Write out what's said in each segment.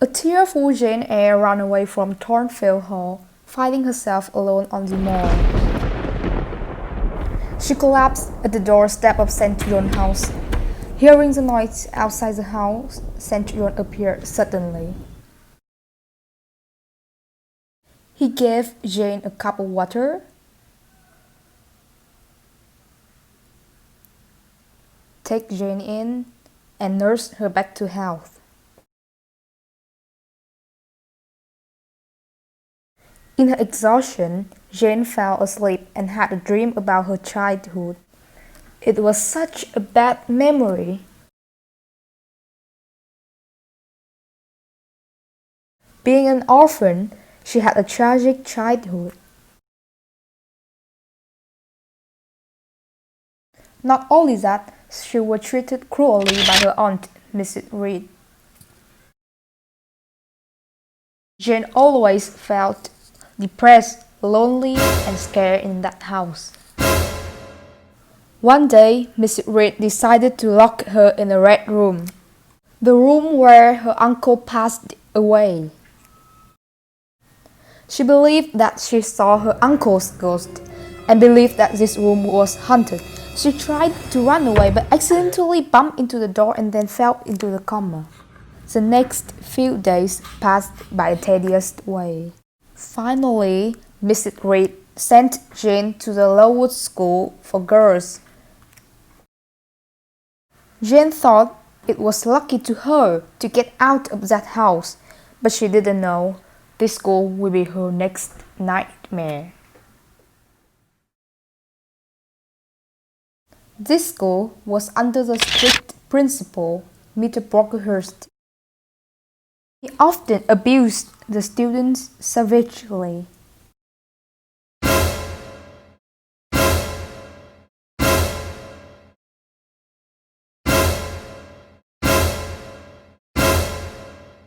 A tearful Jane Eyre ran away from Thornfield Hall, finding herself alone on the moor. She collapsed at the doorstep of St. John's house. Hearing the noise outside the house, St. John appeared suddenly. He gave Jane a cup of water, took Jane in, and nursed her back to health. In her exhaustion, Jane fell asleep and had a dream about her childhood. It was such a bad memory. Being an orphan, she had a tragic childhood. Not only that, she was treated cruelly by her aunt, Mrs. Reed. Jane always felt depressed, lonely, and scared in that house. One day, Mrs. Reed decided to lock her in a red room, the room where her uncle passed away. She believed that she saw her uncle's ghost and believed that this room was haunted. She tried to run away but accidentally bumped into the door and then fell into the coma. The next few days passed by a tedious way. Finally, Mrs. Reed sent Jane to the Lowood School for Girls. Jane thought it was lucky to her to get out of that house, but she didn't know this school would be her next nightmare. This school was under the strict principal, Mr. Brocklehurst. He often abused the students savagely.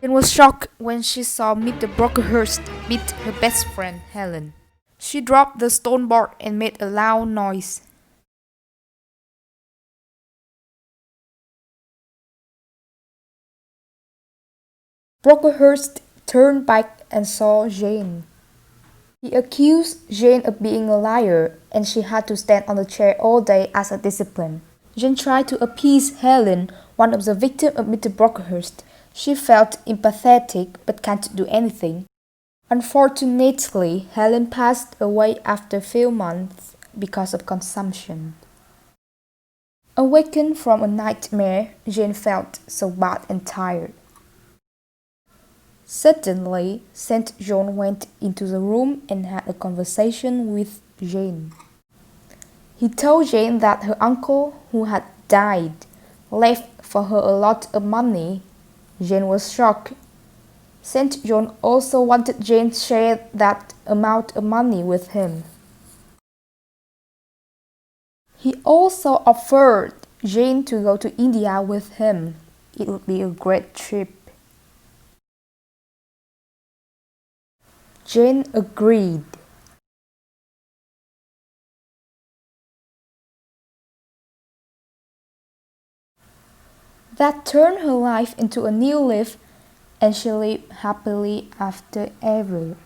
Jane was shocked when she saw Mr. Brocklehurst beat her best friend, Helen. She dropped the stone board and made a loud noise. Brocklehurst turned back and saw Jane. He accused Jane of being a liar, and she had to stand on the chair all day as a discipline. Jane tried to appease Helen, one of the victims of Mr. Brocklehurst. She felt empathetic but can't do anything. Unfortunately, Helen passed away after a few months because of consumption. Awakened from a nightmare, Jane felt so bad and tired. Suddenly, St. John went into the room and had a conversation with Jane. He told Jane that her uncle, who had died, left for her a lot of money. Jane was shocked. St. John also wanted Jane to share that amount of money with him. He also offered Jane to go to India with him. It would be a great trip. Jane agreed. That turned her life into a new leaf, and she lived happily after ever.